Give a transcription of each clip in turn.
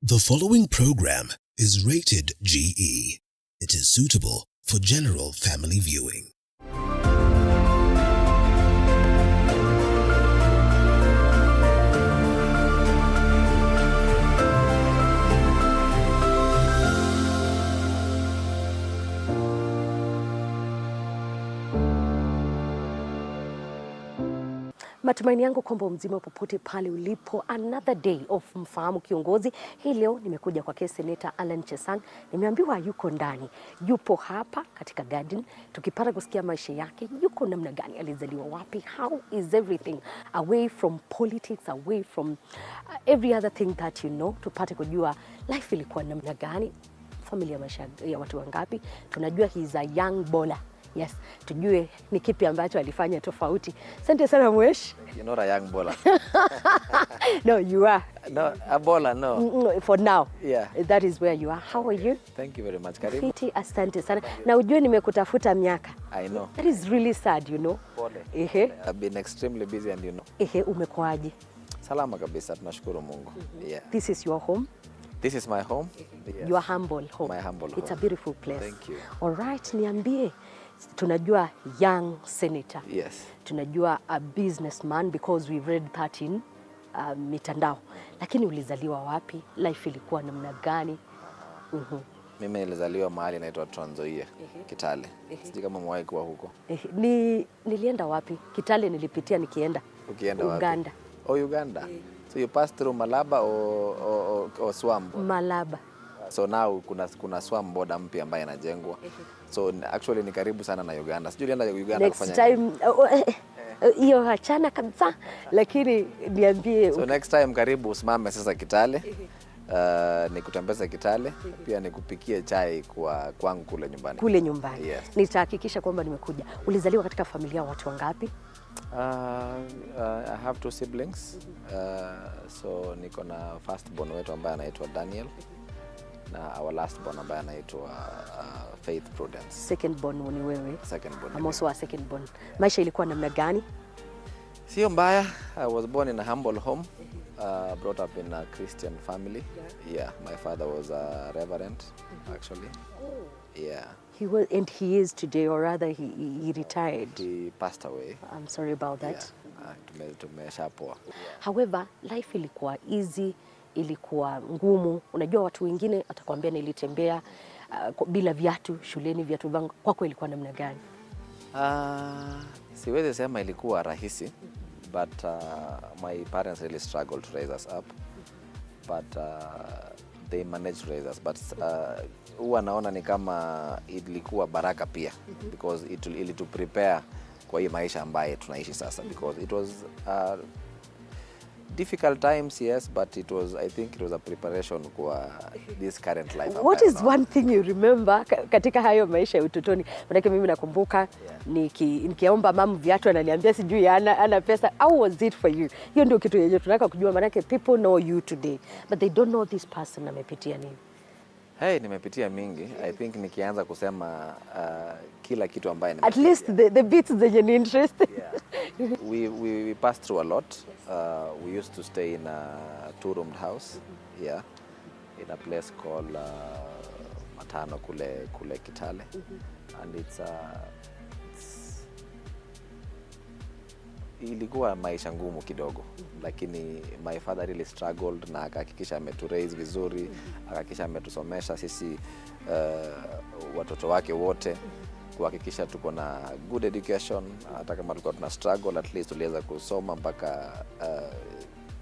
The following program is rated GE. It is suitable for general family viewing. Matumaini yangu kwamba mzima popote pale ulipo. Another day of Mfahamu Kiongozi. Hii leo nimekuja kwa Seneta Allan Chesang. Nimeambiwa yuko ndani. Yupo hapa katika garden. Tukipata kusikia maisha yake. Yuko namna gani? Alizaliwa wapi? How is everything? Away from politics, away from every other thing that you know. Tupate kujua life ilikuwa namna gani. Familia maisha ya watu wangapi. Tunajua he's a young baller. Yes, tujue ni kipi ambacho alifanya tofauti. Asante sana Mwesh. You're not a young baller. No, you are. No, a baller, no. For now. Yeah. That is where you are. How are you? Thank you very much. Karibu. Fiti, asante sana. Na ujue nimekutafuta miaka. I know. That is really sad, you know. Pole. I've been extremely busy and you know. Umekuaje? Salama kabisa, tunashukuru Mungu. Yeah. This is your home? This is my home. Yes. Your humble home. My humble home. It's a beautiful place. Thank you. All right, niambie. Tunajua young senator. Yes. Tunajua a businessman because we read that in mitandao. Lakini ulizaliwa wapi? Life ilikuwa namna gani? Mimi nilizaliwa mahali inaitwa Nzoia, Kitale. Sijui kama umewahi kuwa huko. Nilienda wapi? Kitale nilipitia nikienda. Ukienda wapi? Uganda. Oh, Uganda. So you passed through Malaba or Swam? Malaba. So now kuna Swam border mpya ambayo inajengwa. So actually ni karibu sana na Uganda. Sijui ulienda Uganda kufanya nini? Next time hiyo hachana kabisa, lakini niambie. So next time karibu usimame sasa Kitale. Nikutembeza Kitale, pia nikupikie chai kwangu kule nyumbani. Kule nyumbani. Yes. Nitahakikisha kwamba nimekuja. Ulizaliwa katika familia ya watu wangapi? I have two siblings. So niko na first born wetu ambaye anaitwa Daniel. Na our last born ambaye anaitwa Faith Prudence. Second born ni wewe? Second born. I'm also a second born. Maisha ilikuwa namna gani? Sio mbaya. I was born in a humble home. Brought up in a Christian family. Yeah, my father was a reverend actually. Yeah. He was, and he is today, or rather he retired. He passed away. I'm sorry about that. Yeah. Tumeshapoa. However, life ilikuwa easy, ilikuwa ngumu. Unajua watu wengine atakwambia nilitembea bila viatu shuleni, viatu vangu. Kwako ilikuwa namna gani? Siwezi sema ilikuwa rahisi, but my parents really struggled to raise us up. But they managed to raise us. But huwa naona ni kama ilikuwa baraka pia, because it to prepare kwa hii maisha ambaye tunaishi sasa, because it was difficult times, yes, but I think it was a preparation kwa this current life. What is one thing you remember katika hayo maisha ya utotoni? Manake mimi nakumbuka nikiomba mama viatu ananiambia sijui ana pesa. How was it for you? Hiyo ndio kitu yenyewe tunataka kujua, manake people know you today but they don't know this person amepitia nini. Hey, nimepitia mingi. I think nikianza kusema kila kitu ambaye nimepitia. At least the bits zenye ni interest. Yeah. We passed through a lot. We used to stay in a two-roomed house. Yeah. In a place called Matano kule Kitale. And ilikuwa maisha ngumu kidogo, lakini my father really struggled na akahakikisha ametu raise vizuri, akahakikisha ametusomesha sisi watoto wake wote, kuhakikisha tuko na good education. Hata kama tulikuwa tuna struggle, at least tuliweza kusoma mpaka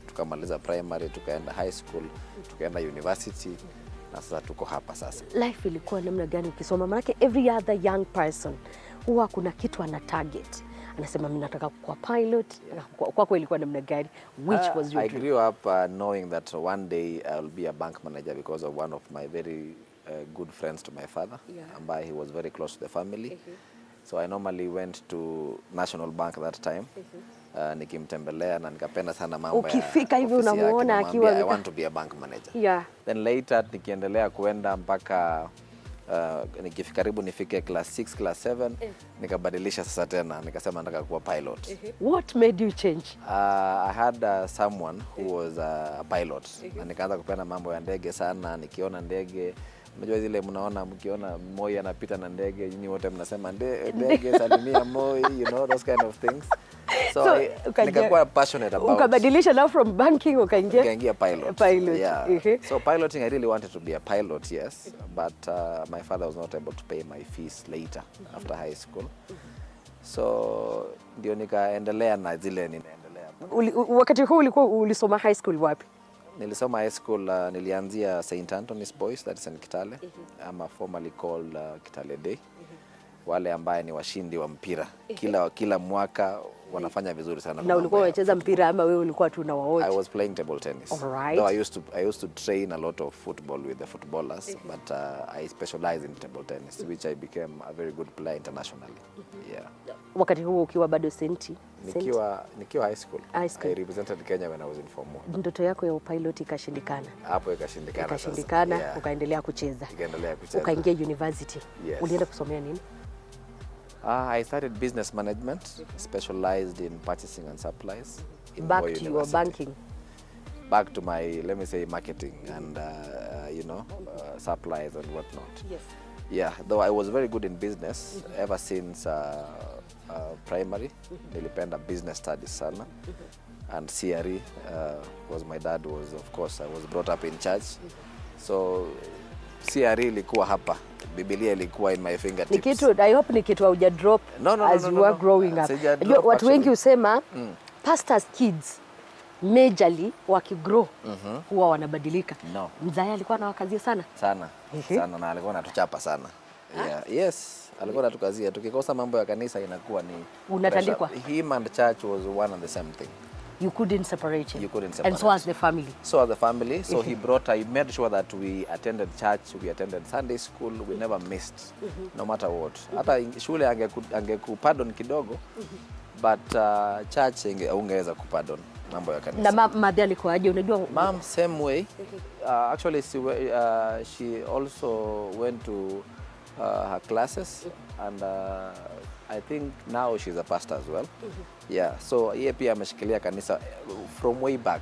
tukamaliza primary, tukaenda high school, tukaenda university, na sasa tuko hapa sasa. Life ilikuwa namna gani ukisoma? Maana every other young person huwa kuna kitu ana target. Anasema mimi nataka kuwa pilot. Yeah. Kwako ilikuwa namna gani? Which was your dream? I grew up knowing that one day I'll be a bank manager because of one of my very good friends to my father. Yeah. Ambaye he was very close to the family. So I normally went to National Bank that time. Nikimtembelea na nikapenda sana mambo ya ukifika hivi unamuona akiwa I want to be a bank manager. Yeah. Then later nikiendelea kuenda mpaka Karibu nifike class 6 class 7 nikabadilisha sasa tena nikasema nataka kuwa pilot. What made you change? I had someone who was a pilot na nikaanza kupenda mambo ya ndege sana. Nikiona ndege, unajua zile mnaona mkiona Moi anapita na ndege, nyinyi wote mnasema ndege salimia Moi, you know those kind of things. So nikakuwa passionate about. Ukabadilisha now from banking ukaingia pilot. Yeah. Okay. So piloting, I really wanted to be a pilot, yes, but my father was not able to pay my fees later after high school. So ndio nikaendelea na zile ninaendelea. Wakati huu ulikuwa ulisoma high school wapi? Nilisoma high school, nilianzia St. Anthony's Boys, that's in Kitale. I'm formerly called Kitale Day. Wale ambaye ni washindi wa mpira. Kila mwaka wanafanya vizuri sana. Na ulikuwa unacheza mpira ama wewe ulikuwa tu na waoje? I was playing table tennis. Alright. Though I used to train a lot of football with the footballers, but I specialized in table tennis, which I became a very good player internationally. Yeah. Wakati huo ukiwa bado senti? Nikiwa high school. I represented Kenya when I was in Form 1. Ndoto yako ya pilot ikashindikana? Hapo ikashindikana. Ikashindikana, yeah. Ukaendelea kucheza. Ukaingia university. Yes. Ulienda kusomea nini? I studied business management, specialized in purchasing and supplies. Back to your banking? Back to my, let me say, marketing and, supplies and whatnot. Yes. Yeah, though I was very good in business ever since primary. Nilipenda business studies sana. And CRE, was my dad was, of course, I was brought up in church. So CRE ilikuwa hapa. Biblia ilikuwa in my fingertips. I hope ni kitu hauja drop as you were growing up. Watu wengi usema pastors kids majorly wakigrow huwa wanabadilika. No. Mzaya alikuwa anawakazia sana? Sana na alikuwa anatuchapa sana. Yeah. Yes, alikuwa anatukazia. Tukikosa mambo ya kanisa inakuwa ni unatandikwa. Him and church was one and the same thing. You couldn't separate him. You couldn't separate. And so as the family. So as the family. So he made sure that we attended church, we attended Sunday school, we never missed, no matter what. Hata shule angekupardon kidogo, but church ungeweza kupardon mambo ya kanisa. Na madhe alikuwa aje, unajua? Mom same way. Actually she also went to her classes and I think now she's a pastor as well. Yeah, so yeye pia ameshikilia kanisa from way back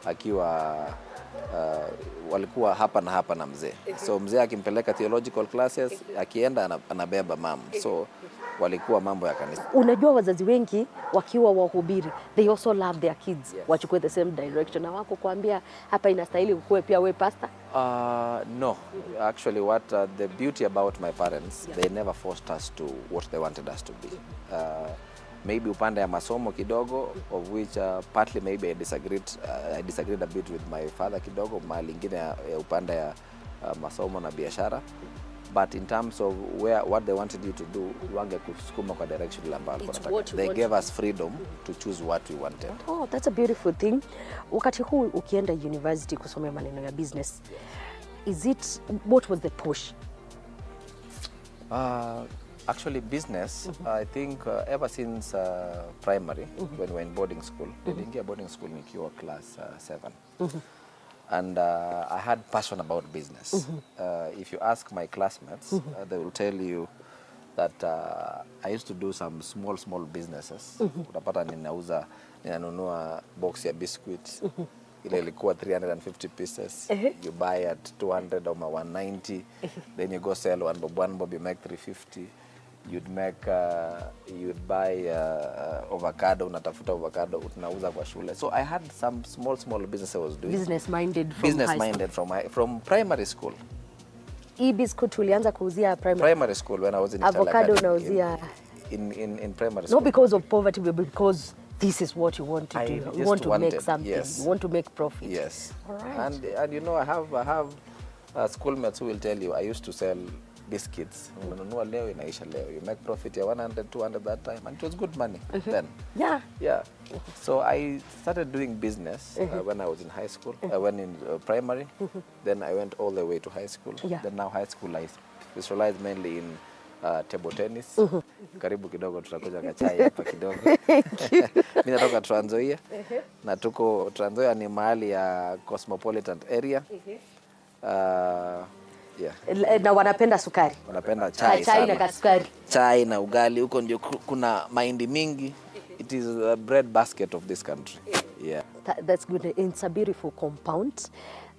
akiwa walikuwa hapa na mzee. So mzee akimpeleka theological classes, akienda anabeba mom. So walikuwa mambo ya kanisa. Unajua wazazi wengi wakiwa wahubiri, they also love their kids. Yes. Wachukue the same direction. Na wako kuambia hapa inastahili ukue pia we pastor? No. Actually the beauty about my parents, they never forced us to what they wanted us to be. Maybe upande ya masomo kidogo, of which partly maybe I disagreed a bit with my father kidogo, mahali ingine ya upande ya masomo na biashara. But in terms of what they wanted you to do, wange kusukuma kwa direction ambayo they gave us freedom to choose what we wanted. Oh, that's a beautiful thing. Wakati huu ukienda university kusomea maneno ya business, what was the push? Actually business, I think ever since primary, when we were in boarding school, niliingia boarding school nikiwa class 7. And I had passion about business. If you ask my classmates, they will tell you that I used to do some small businesses. Utapata ninanunua box ya biscuits. Ile ilikuwa 350 pieces. You buy at 200 or 190. Then you go sell one bob, you make 350. You'd buy avocado, unatafuta avocado, unauza kwa shule. So I had some small business I was doing. Business minded from primary school. Biscuit ulianza kuuzia primary school when I was in avocado unauzia in primary school. Not because of poverty, but because this is what you want to do. You want to make something. Yes. You want to make profit. Yes. All right. And you know, I have schoolmates who will tell you I used to sell biscuits. Unanunua leo inaisha leo. You make profit ya 100, 200 that time, and it was good money then. Yeah. So I started doing business when I was in high school. I went in primary. Then I went all the way to high school. Then now high school I specialized mainly in table tennis. Karibu kidogo tutakuja kachai hapa kidogo. Mimi natoka Nzoia. Na tuko Nzoia ni mahali ya cosmopolitan area. Yeah. Na wanapenda sukari. Wanapenda chai na kasukari. Chai na ugali, huko ndio kuna mahindi mingi. It is a bread basket of this country. Yeah. That's good. It's a beautiful compound.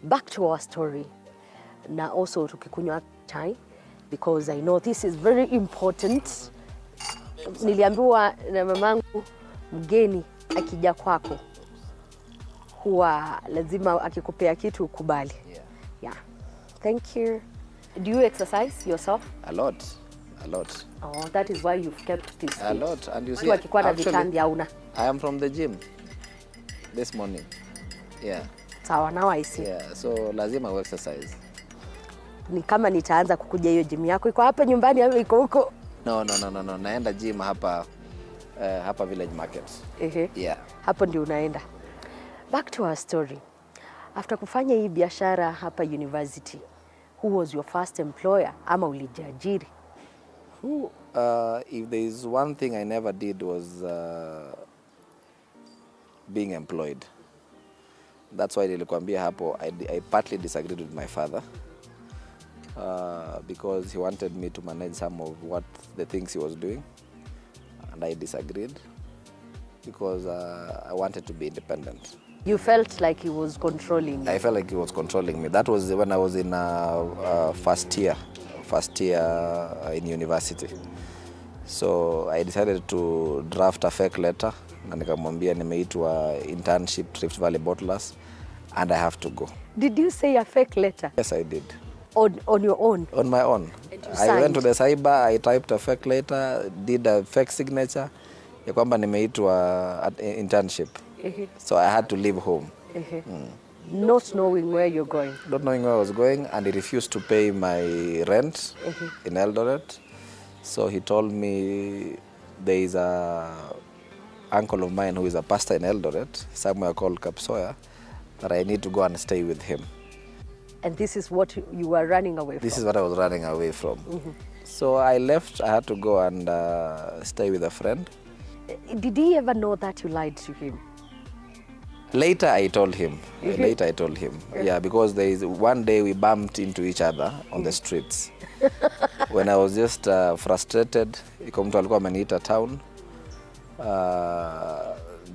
Back to our story. Na also tukikunywa chai, because I know this is very important. Niliambiwa na mamangu, mgeni akija kwako huwa lazima akikupea kitu ukubali. Yeah. Thank you. Do you exercise yourself? A lot. Oh, that is why you've kept this fit. A lot. And you see, actually, I am from the gym this morning. Yeah. Sawa, now I see. Yeah, so lazima exercise. Ni kama nitaanza kukuja hiyo gym yako. Iko hapa nyumbani au iko huko? No. Naenda gym hapa Village Market. Yeah. Hapo ndio unaenda. Back to our story. After kufanya hii biashara hapa university, who was your first employer ama ulijiajiri? If there is one thing I never did was being employed. That's why nilikwambia hapo I partly disagreed with my father because he wanted me to manage some of the things he was doing, and I disagreed because I wanted to be independent. You felt like he was controlling you? I felt like he was controlling me. That was when I was in first year in university. So I decided to draft a fake letter na nikamwambia nimeitwa internship Rift Valley Bottlers and I have to go. Did you say a fake letter? Yes, I did. On your own? On my own. I went to the cyber, I typed a fake letter, did a fake signature ya kwamba nimeitwa internship. So I had to leave home. Not knowing where you're going? Not knowing where I was going, and he refused to pay my rent in Eldoret. So he told me there is a uncle of mine who is a pastor in Eldoret, somewhere called Kapsoya, that I need to go and stay with him. And this is what you were running away from? This is what I was running away from. So I left. I had to go and stay with a friend. Did he ever know that you lied to him? Later I told him. Yeah, because there is one day we bumped into each other on the streets. When I was just frustrated, mtu alikuwa ameniita town.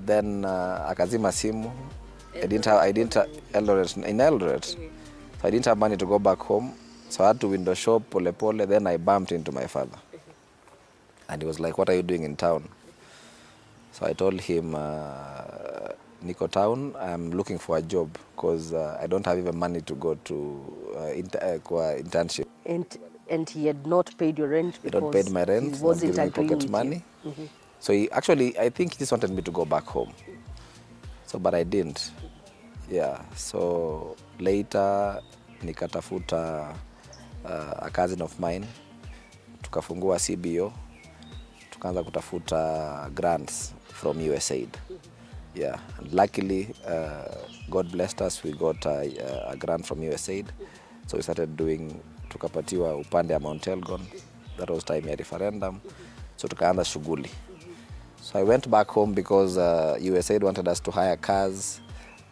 Then akazima simu. I didn't in Eldoret. So I didn't have money to go back home. So I had to window shop pole. Then I bumped into my father. And he was like, "What are you doing in town?" So I told him, Niko town, I'm looking for a job because I don't have even money to go to internship. And he had not paid your rent because he not paid my rent, he wasn't not giving me pocket money. So he actually, I think he just wanted me to go back home. So, but I didn't. Yeah, so later nikatafuta a cousin of mine, tukafungua CBO, tukaanza kutafuta grants from USAID. Yeah, and luckily, God blessed us, we got a grant from USAID. So we started doing, tukapatiwa upande ya Mount Elgon. That was time ya referendum. So tukaanza shughuli. So I went back home because USAID wanted us to hire cars,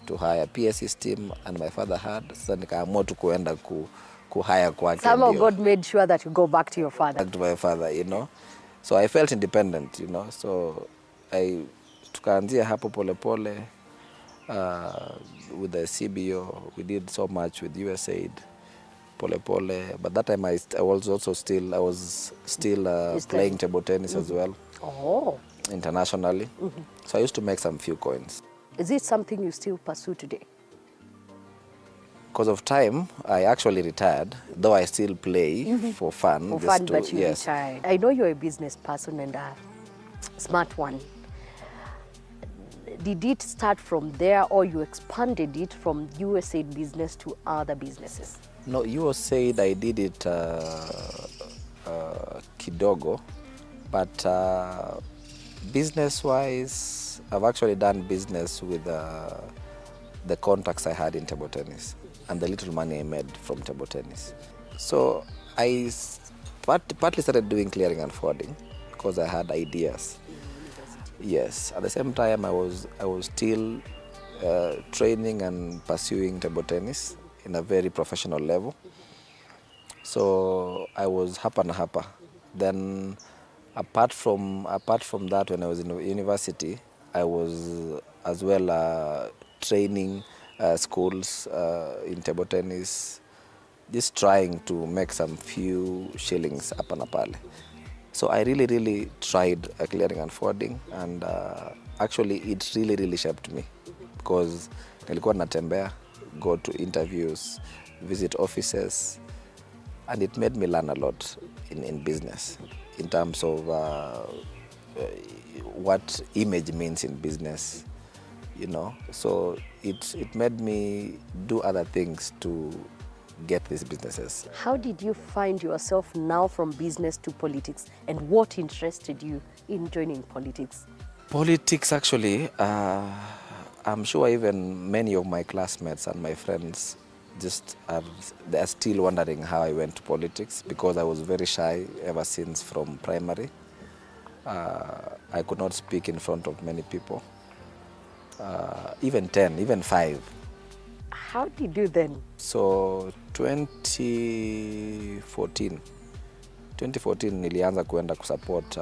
to hire PA system, and my father had. So nikaamua tu kuenda kuhire kwake. Somehow God made sure that you go back to your father. To my father, So I felt independent, So tukaanzia hapo pole with the CBO. We did so much with USAID, pole. But that time I was still playing table tennis as well. Oh. Internationally. So I used to make some few coins. Is it something you still pursue today? Because of time, I actually retired, though I still play for fun. For fun, but you retired. I know you're a business person and a smart one. Did it start from there or you expanded it from USAID business to other businesses? No, USAID, I did it kidogo, but business-wise, I've actually done business with the contacts I had in table tennis and the little money I made from table tennis. So I partly started doing clearing and forwarding because I had ideas. Yes, at the same time I was still training and pursuing table tennis in a very professional level. So I was hapa na hapa. Then apart from that, when I was in university, I was as well training schools in table tennis, just trying to make some few shillings hapa na pale. So I really tried clearing and forwarding, and actually it really shaped me, because nilikuwa natembea, go to interviews, visit offices, and it made me learn a lot in business, in terms of what image means in business, you know. So it made me do other things to get these businesses. How did you find yourself now from business to politics, and what interested you in joining politics? Politics, actually, I'm sure even many of my classmates and my friends they are still wondering how I went to politics, because I was very shy ever since from primary. I could not speak in front of many people, even 10, even 5. How did you then? So 2014 nilianza kuenda kusupport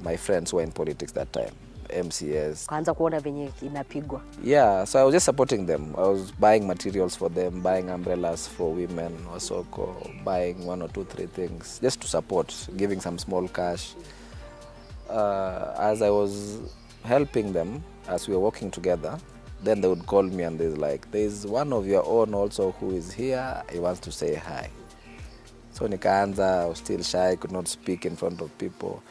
my friends who were in politics that time, MCS. Kaanza kuona venye inapigwa. Yeah, so I was just supporting them. I was buying materials for them, buying umbrellas for women, wasoko, buying 1 or 2, 3 things, just to support, giving some small cash. As I was helping them, as we were working together, then they would call me and they're like, there's one of your own also who is here, he wants to say hi. So nikaanza, I was still shy, could not speak in front of people,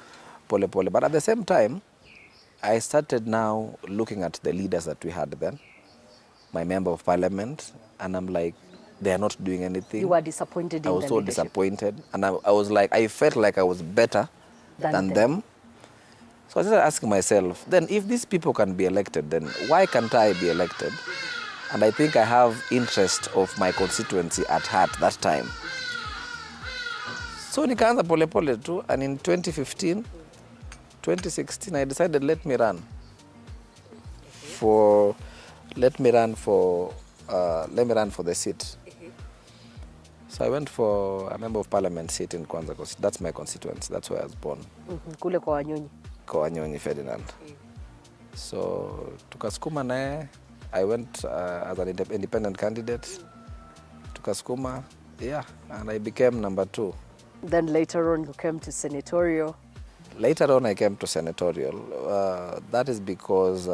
pole. But at the same time, I started now looking at the leaders that we had then, my member of parliament, and I'm like, they are not doing anything. You were disappointed in the leadership. I was so disappointed, and I was like, I felt like I was better than them. So I started asking myself, then if these people can be elected, then why can't I be elected? And I think I have interest of my constituency at heart that time. So nikaanza pole too, and in 2016, I decided let me run for the seat. So I went for a member of parliament seat in Kwanza, because that's my constituency. That's where I was born. Kule kwa Wanyonyi. Kwa Wanyonyi Ferdinand. So tukasukuma naye. I went as an independent candidate. Tukasukuma, yeah, and I became number 2. Then later on you came to senatorial. Later on I came to senatorial. That is because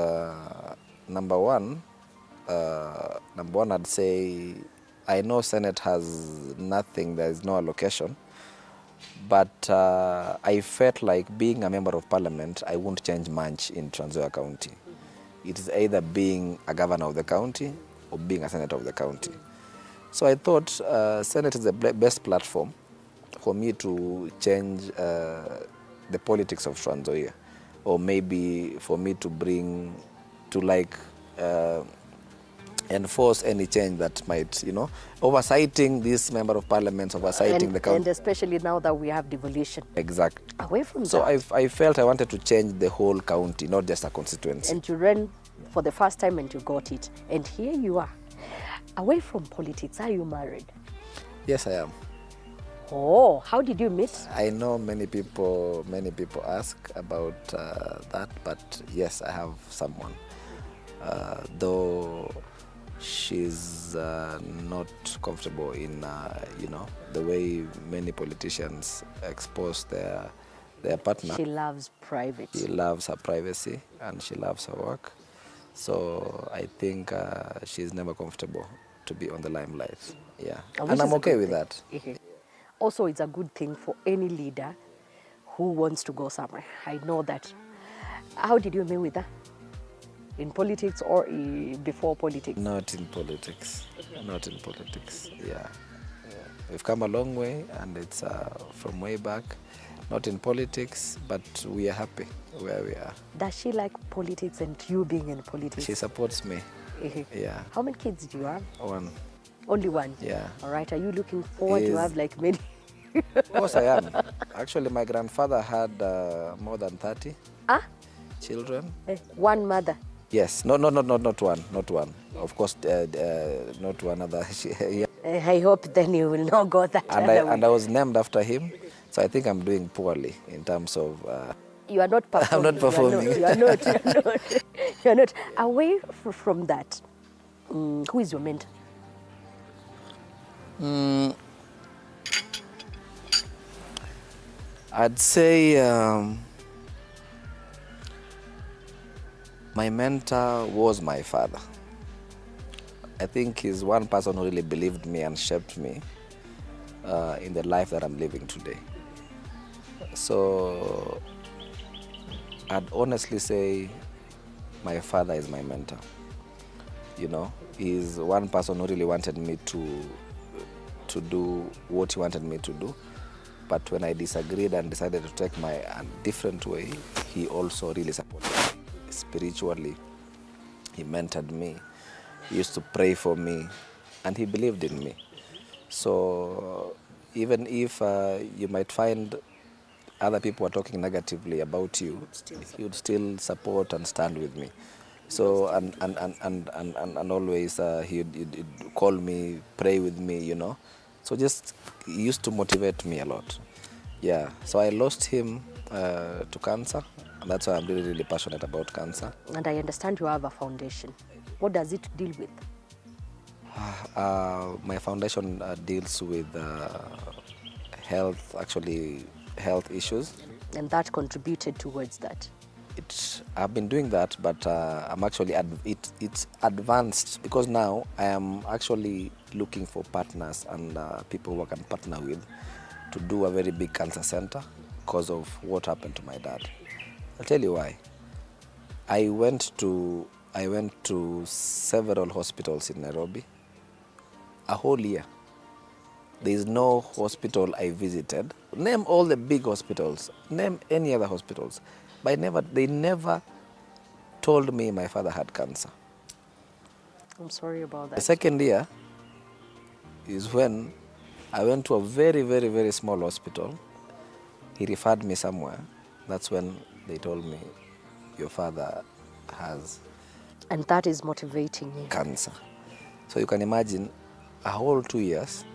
number one, I'd say I know Senate has nothing, there is no allocation, but I felt like being a member of parliament, I won't change much in Nzoia County. It is either being a governor of the county or being a senator of the county. So I thought Senate is the best platform for me to change the politics of Nzoia, or maybe for me to bring, to enforce any change that might, oversighting this member of parliament, oversighting the country. And especially now that we have devolution. Exactly. Away from so that. I felt I wanted to change the whole county, not just a constituency. And you ran for the first time and you got it. And here you are. Away from politics, are you married? Yes, I am. Oh, how did you meet? I know many people ask about that, but yes, I have someone. Though she's not comfortable in, the way many politicians expose their partner. She loves private. She loves her privacy and she loves her work. So I think she's never comfortable to be on the limelight. Yeah, and I'm okay with that. Also, it's a good thing for any leader who wants to go somewhere. I know that. How did you meet with her? In politics or before politics? Not in politics. Not in politics. Yeah. We've come a long way, and it's from way back. Not in politics, but we are happy where we are. Does she like politics and you being in politics? She supports me. Yeah. How many kids do you have? 1. Only 1? Yeah. All right. Are you looking forward to have like many? Of course I am. Actually, my grandfather had more than 30 children. 1 mother? Yes. No, not one. Not one. Of course, not one other. Yeah. I hope then you will not go that And other way. I was named after him, so I think I'm doing poorly in terms of. You are not performing. I'm not performing. You are not. You are not. You are not. Away from that, who is your mentor? I'd say my mentor was my father. I think he's one person who really believed me and shaped me in the life that I'm living today. So I'd honestly say my father is my mentor. You know, he's one person who really wanted me to do what he wanted me to do. But when I disagreed and decided to take a different way, he also really supported me. Spiritually, he mentored me. He used to pray for me, and he believed in me. So even if you might find other people are talking negatively about you, he would still support and stand with me. So and always he'd call me, pray with me, you know. So just he used to motivate me a lot. Yeah. So I lost him to cancer, and that's why I'm really, really passionate about cancer. And I understand you have a foundation. What does it deal with? My foundation deals with health issues. And that contributed towards that. I've been doing that, but I'm actually it's advanced because now I am actually looking for partners and people who I can partner with to do a very big cancer center because of what happened to my dad. I'll tell you why. I went to several hospitals in Nairobi a whole year. There is no hospital I visited. Name all the big hospitals. Name any other hospitals. But they never told me my father had cancer. I'm sorry about that. The second year is when I went to a very, very, very small hospital. He referred me somewhere. That's when they told me, your father has And that is motivating you. cancer. So you can imagine a whole 2 years,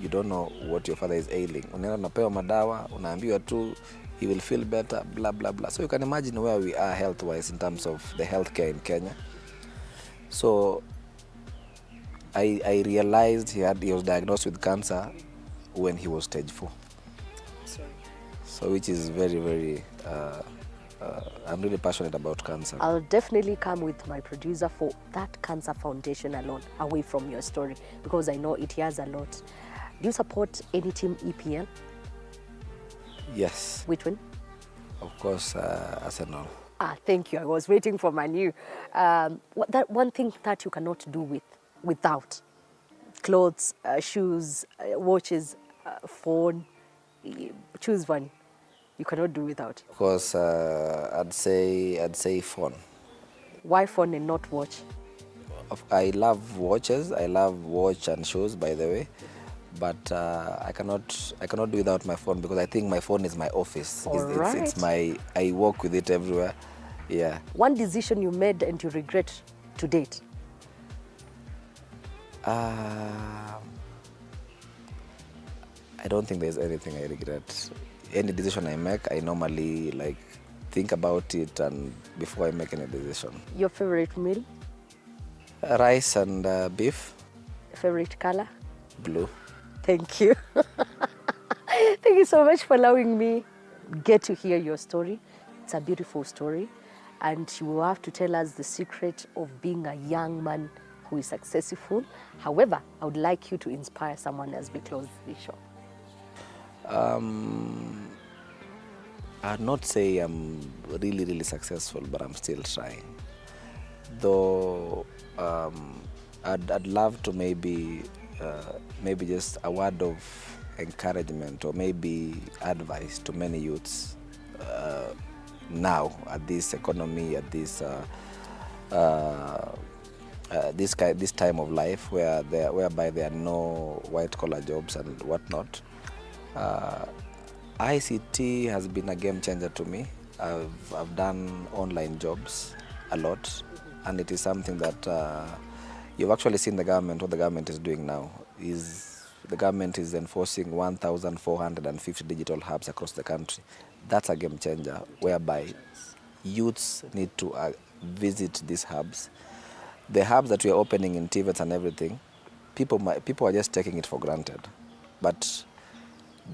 you don't know what your father is ailing. Unaenda unapewa madawa, unaambiwa tu he will feel better, blah, blah, blah. So you can imagine where we are health-wise in terms of the healthcare in Kenya. So I realized he was diagnosed with cancer when he was stage 4. Sorry. So which is very, very, I'm really passionate about cancer. I'll definitely come with my producer for that cancer foundation alone, away from your story, because I know it has a lot. Do you support any team EPL? Yes. Which one? Of course, Arsenal. Thank you. I was waiting for my new. That one thing that you cannot do without clothes, shoes, watches, phone. Choose one. You cannot do without. Of course, I'd say phone. Why phone and not watch? I love watches. I love watch and shoes, by the way. But I cannot do without my phone because I think my phone is my office. It's I walk with it everywhere. Yeah. One decision you made and you regret to date? I don't think there's anything I regret. Any decision I make, I normally think about it and before I make any decision. Your favorite meal? Rice and beef. Favorite color? Blue. Thank you. Thank you so much for allowing me get to hear your story. It's a beautiful story. And you will have to tell us the secret of being a young man who is successful. However, I would like you to inspire someone as we close this show. I'd not say I'm really, really successful, but I'm still trying. Though I'd love to maybe just a word of encouragement or maybe advice to many youths now at this economy, at this time of life whereby there are no white-collar jobs and whatnot. ICT has been a game changer to me. I've done online jobs a lot, and it is something that You've actually seen the government, what the government is doing now is the government is enforcing 1,450 digital hubs across the country. That's a game changer, whereby youths need to visit these hubs. The hubs that we are opening in TVETs and everything, people are just taking it for granted. But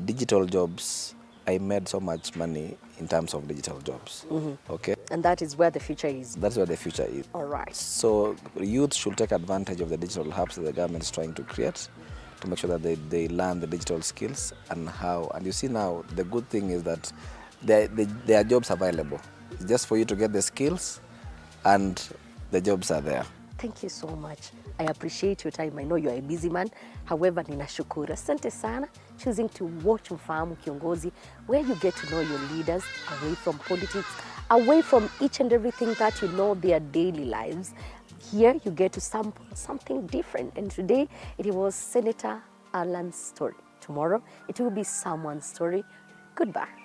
digital jobs, I made so much money in terms of digital jobs. Okay? And that is where the future is. That's where the future is. All right. So youth should take advantage of the digital hubs that the government is trying to create to make sure that they learn the digital skills and how. And you see now, the good thing is that there are jobs available. It's just for you to get the skills and the jobs are there. Thank you so much. I appreciate your time. I know you're a busy man. However, ninashukuru. Asante sana choosing to watch Mfahamu Kiongozi, where you get to know your leaders away from politics, away from each and everything that you know their daily lives. Here you get to sample something different. And today it was Senator Allan's story. Tomorrow it will be someone's story. Goodbye.